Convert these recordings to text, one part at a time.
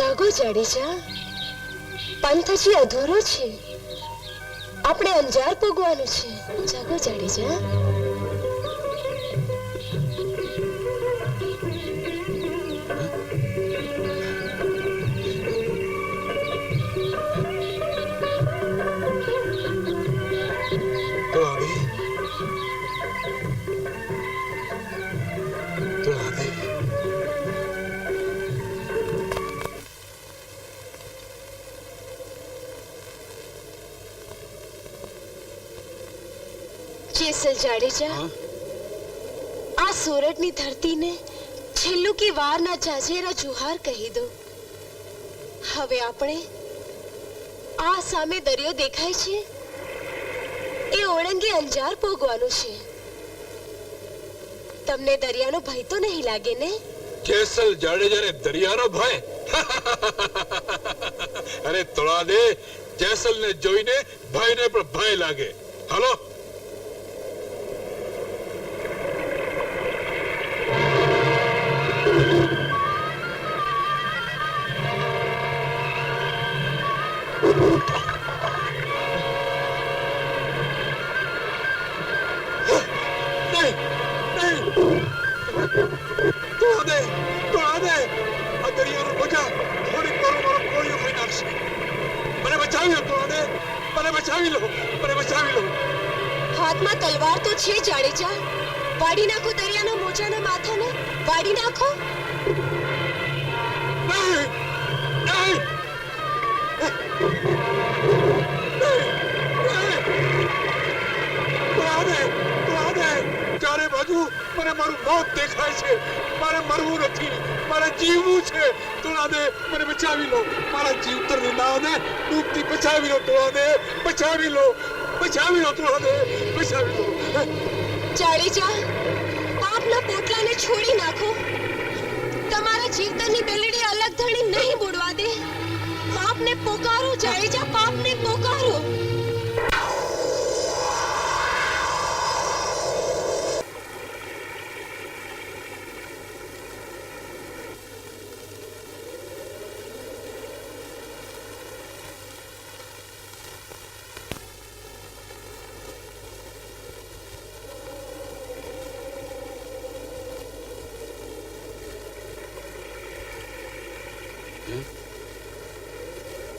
જાગો જાડેજા, પંથ હજી અધૂરો છે. આપણે અંજાર પગવાનું છે. જાગો જાડેજા. જેસલ જાડેજા, આ સોરઠની ધરતીને છેલ્લું કી વારના જાજેરા જુહાર કહી દો. હવે આપણે આ સામે દરિયો દેખાય છે, એ ઓળંગે અંજાર પોગવાનું છે. તમને દરિયાનો ભય તો નહીં લાગે ને? જેસલ જાડેજાને દરિયાનો ભય? અરે તોળા દે, જેસલને જોઈને ભયને પણ ભય લાગે. હાલો. હાથમાં તલવાર તો છે જાડેજા. વાડી નાખો દરિયાના મોજાના માથાને. વાડી નાખો. ચારે બાજુ મને મારું મોત દેખાય છે. મારે મરવું નથી, મારે જીવવું છે. તોડા દે, મને બચાવી લો. મારા જીવ તરને ના દે, ડૂબતી બચાવી લો. તોડા દે, બચાવી લો, બચાવી લો. તોડા દે, બચાવી લો. જાડેજા, પાપના પોટલાને છોડી નાખો. તમારા જીવતરની બેલડી અલગ ધણી નહીં બુડવા દે. પાપને પોકારો જાડેજા, પાપને પોકારો.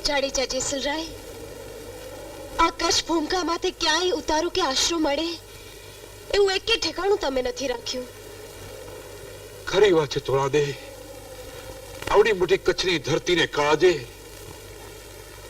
જાડેજા જેસલરાય, આ કચ્છ ભૂમકામાંથી ક્યાંય ઉતારો કે આશરો મળે એવું એકે ઠેકાણું તમે નથી રાખ્યું. ખરી વાત છે તોડા દે. આવડી મોટી કચ્છની ધરતીને કાળજે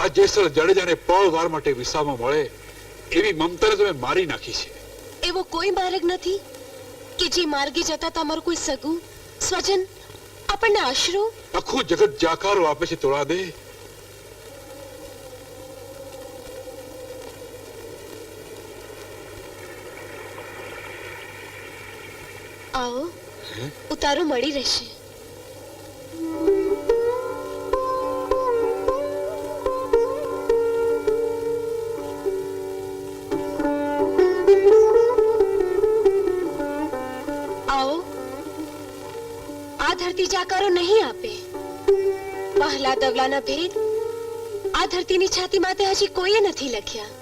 આ જેસલ જાડેજાને પળ વાર માટે વિસામાં મળે એવી મમતાને તમે મારી નાખી છે. એવો કોઈ માર્ગ નથી કે જે માર્ગે જતા તમારું કોઈ સગું સ્વજન આપણને આશરો? આખું જગત જાકારો આપે છે તોડા દે. આવો, ઉતારો મળી રહેશે. આવો, આ ધરતી જાકારો નહીં આપે. વહાલા દવલાના ભેદ આ ધરતીની છાતી માથે હજી કોઈએ નથી લખ્યા.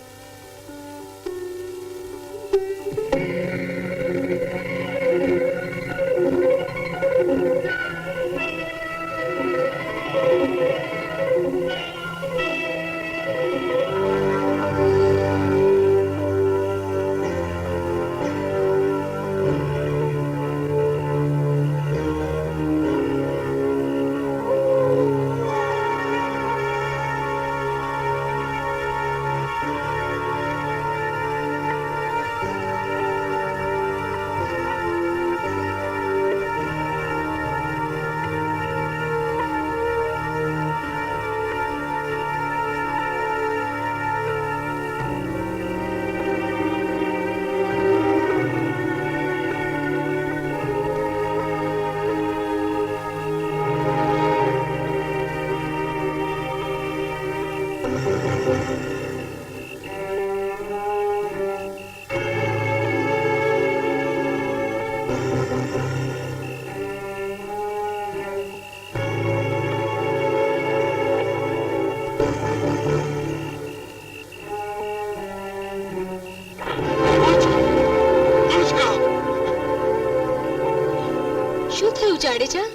શું થયું જાડેજા?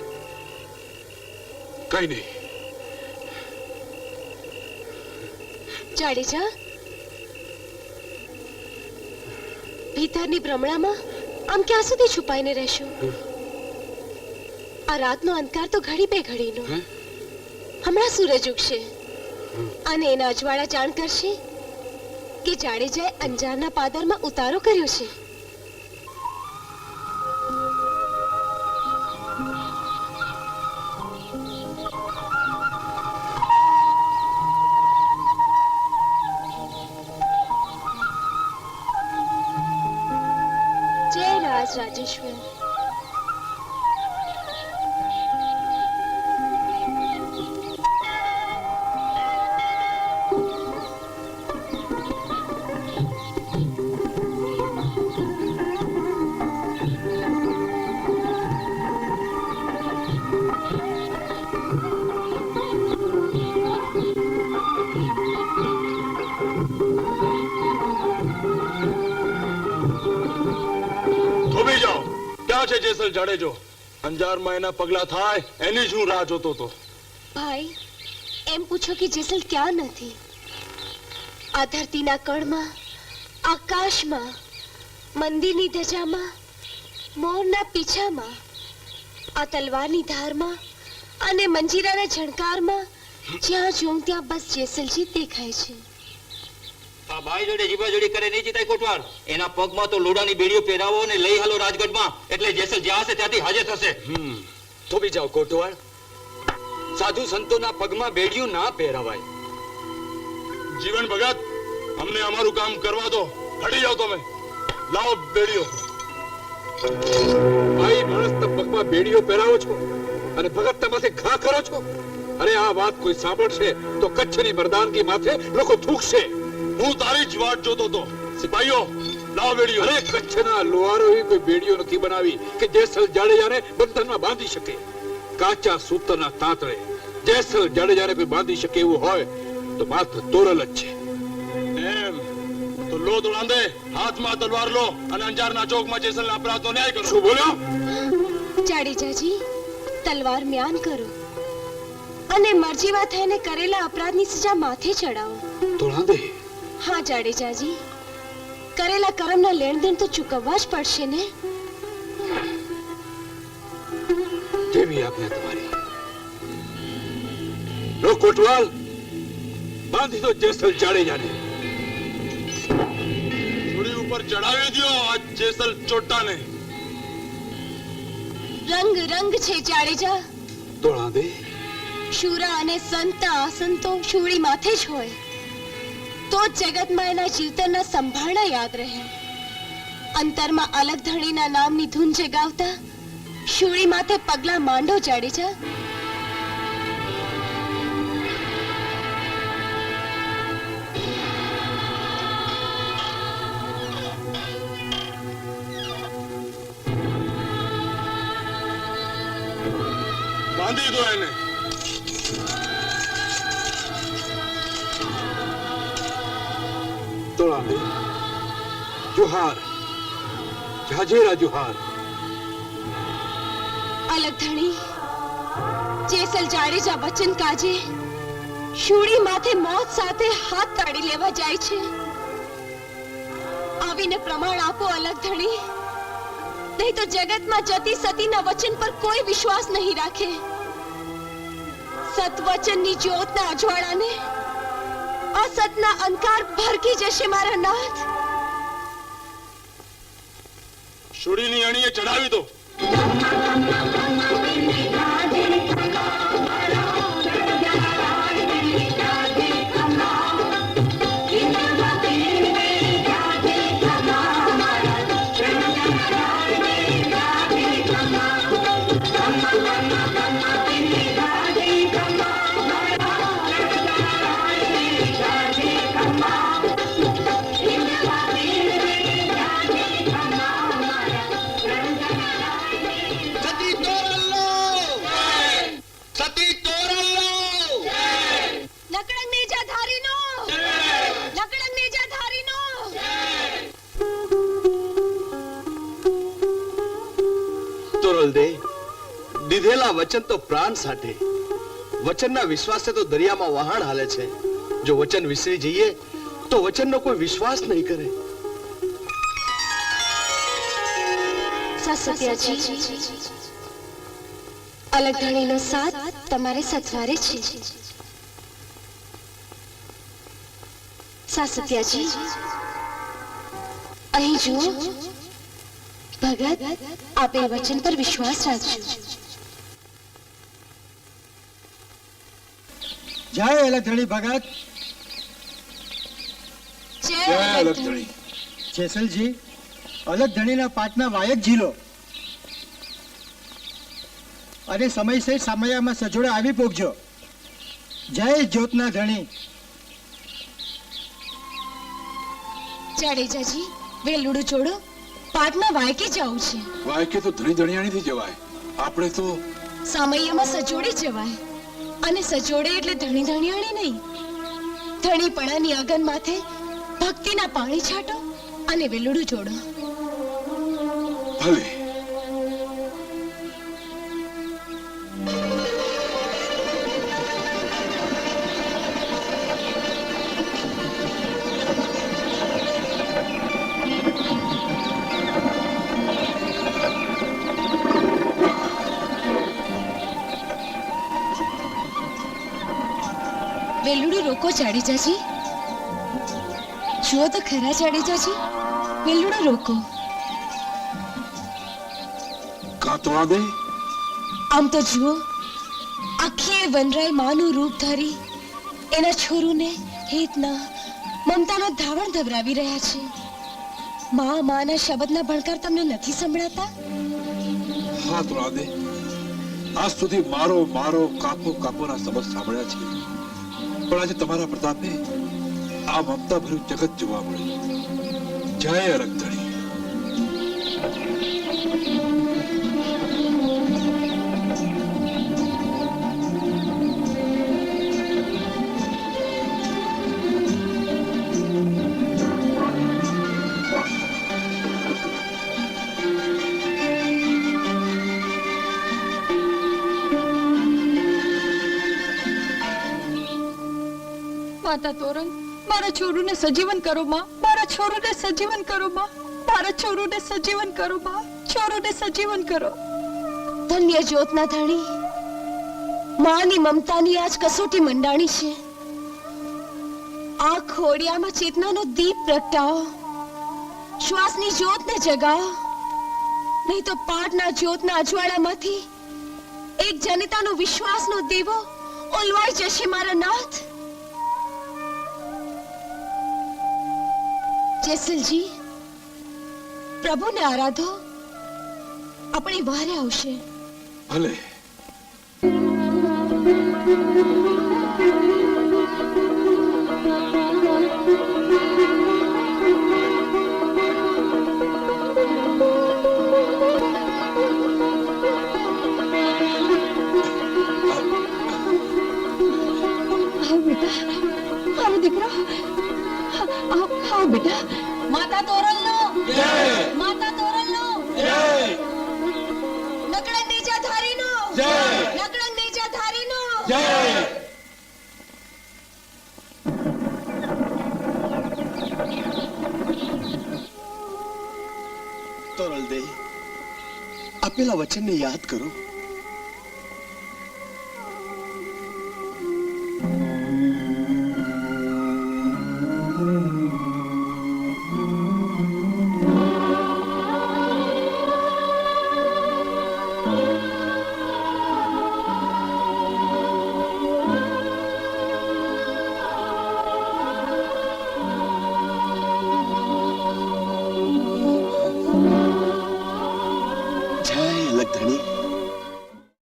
કઈ નહીં. જાડેજા, ભીતરની ભ્રમણામાં આમ ક્યાં સુધી છુપાઈને રહેશો? આ રાતનો અંધકાર તો ઘડી બે ઘડીનો. હમણાં સૂરજ ઉગશે અને એના અજવાળા જાણ કરશે કે જાડેજાએ અંજારના પાદરમાં ઉતારો કર્યો છે. જય રાજ રાજેશ્વર. જેસલ જાડેજો અંજારમાં એના પગલા થાય એની જ હું રાહ જોતો હતો. ભાઈ, એમ પૂછો કે જેસલ ક્યાં નથી? આ ધરતીના કણમાં, આકાશમાં, મંદિરની ધજામાં, મોરના પીછામાં, આ તલવારની ધારમાં અને મંજીરાના ઝણકારમાં જ્યાં જોઉં ત્યાં બસ જેસલજી દેખાય છે. આ ભાઈ જોડે જીબાજોડી કરે નહીં જીતાય કોટવાલ. એના પગમાં તો લોડાની બેડીઓ પહેરાવો અને લઈ હાલો રાજગઢમાં, એટલે જેસલ જ્યાં હશે ત્યાંથી હાજર થશે. થોભી જાઓ કોટવાલ. સાધુ સંતોના પગમાં બેડીઓ ના પહેરાવાય. જીવન ભગત, અમને અમારું કામ કરવા દો. હટી જાઓ તમે. લાવો બેડીઓ. ભાઈ માણસના પગમાં બેડીઓ પહેરાવો છો અને ભગત માથે ઘા કરો છો. અરે આ વાત કોઈ સાંભળશે તો કચ્છની મર્દાનગી માથે લોકો થૂકશે. હું તારી જ વાટ જોતો હતો. સિપાહીઓ, લાવો બેડીઓ. અરે કચ્છના લોહારોએ કોઈ બેડીઓ નથી બનાવી કે જેસલ જાડેજાને બંધનમાં બાંધી શકે. કાચા સૂતરના તાંતળે જેસલ જાડેજાને કોઈ બાંધી શકે એવું હોય તો માત્ર તોરલ જ છે. એમ તો લો તોડાંદે, હાથમાં તલવાર લો અને અંજારના ચોકમાં જેસલના અપરાધનો ન્યાય કરો. શું બોલ્યો? જાડેજાજી, તલવાર મ્યાન કરો અને મરજીવા થઈને કરેલા અપરાધની સજા માથે ચડાવો. તોડાંદે? હા જાડેજાજી, કરેલા કર્મના લેણદેણ તો ચૂકવવા જ પડશે ને. જેવી આજ્ઞા તમારી. લો કોટવાલ, બાંધી દો જેસલ જાડેજાને. છોડી ઉપર ચડાવી દો આ જેસલ ચોટાને. રંગ રંગ છે જાડેજા. તોડાંદે? શુરા અને સંત આસંતો શૂળી માથે જ હોય તો જગતમાં એના જીવતરના સંભાળના યાદ રહે. અંતરમાં અલગ ધણીના નામની ધૂન જગાવતા શૂળી માથે પગલા માંડો જાડેજા. બાંધી દો એને. તોડાંદે, જુહાર, જાજેરા જુહાર. અલગ ધણી જેસલ જાડેજા વચન કાજે શૂળી માથે મોત સાથે હાથ તાળી લેવા જાય છે. આવીને પ્રમાણ આપો અલગ ધણી, નહીં તો જગતમાં જતી સતીના વચન પર કોઈ વિશ્વાસ નહીં રાખે. સતવચનની જ્યોતના અજવાળાને અસતના અંધકાર ભરકી જશે મારા નાથ. છોડીની અણીએ ચડાવી દો. દીધેલા વચન તો પ્રાણ સાથે, વચનના વિશ્વાસે તો દરિયામાં વહાણ હાલે છે. જો વચન વિસરી જઈએ તો વચનનો કોઈ વિશ્વાસ નહીં કરે. સત્યાજી, અલગધણીનો સાથ તમારે સથવારે છે. સત્યાજી, અહીં જુઓ, ભગત આપેલ વચન પર વિશ્વાસ રાખજો. જય અલગધણી ભગત. જય અલગધણી. જેસલજી, અલગધણીના પાટના વાયક ઝીલો અને સમયસર સમયામાં સજોડે આવી પોગજો. જય જ્યોતના ધણી. જાડેજાજી, વેલુડું છોડો, પાટના વાયકે જવું છે. વાયકે તો ધણી ધણિયાણીથી જવાય, આપણે તો સામૈયામાં સજોડે જવાય. અને સજોડે એટલે ધણી ધણિયાણી નહીં. ધણીપણાની અગન માથે ભક્તિના પાણી છાંટો અને વેલુડું જોડો. ભલે. વેલુડું રોકો જાડેજાજી. જુઓ તો ખરા જાડેજાજી, વેલુડું રોકો. કાતવા દે. આમ તો જુઓ, આખી વનરાય માનું રૂપ ધરી એના છોરુને હેતના મમતાનો ધાવણ ધવરાવી રહ્યા છે. માના શબ્દના ભણકાર તમને નથી સંભળાતા? હા તો દે. આજ સુધી મારો મારો કાપો કાપોના શબ્દ સાંભળ્યા છે, પણ આજે તમારા પ્રતાપે આ મમતા ભર્યું જગત જોવા મળ્યું. જય અલગધણી. માતા તોરંગ, મારા છોરુને સજીવન કરો માં. મારા છોરુને સજીવન કરો માં. મારા છોરુને સજીવન કરો માં. છોરુને સજીવન કરો. ધન્ય જ્યોતના ધણી, માની મમતાની આજ કસોટી મંડાણી છે. આ ખોડિયામાં ચેતનાનો દીપ પ્રગટાવો, શ્વાસની જ્યોતને જગાવો, નહીં તો પાટના જ્યોતના અજવાળામાંથી એક જનિતાનો વિશ્વાસનો દીવો ઓલવાઈ જશે મારા નાથ. જેસલજી, પ્રભુને આરાધો, આપણી વારે આવશે. ભલે. આવ બેટા, મારો દીકરો, આવ બેટા. માતા તોરલનો જય. માતા તોરલનો જય. નકળંગ નીચા ધારીનો જય. નકળંગ નીચા ધારીનો જય. તોરલ દે, આપેલા વચનને યાદ કરો.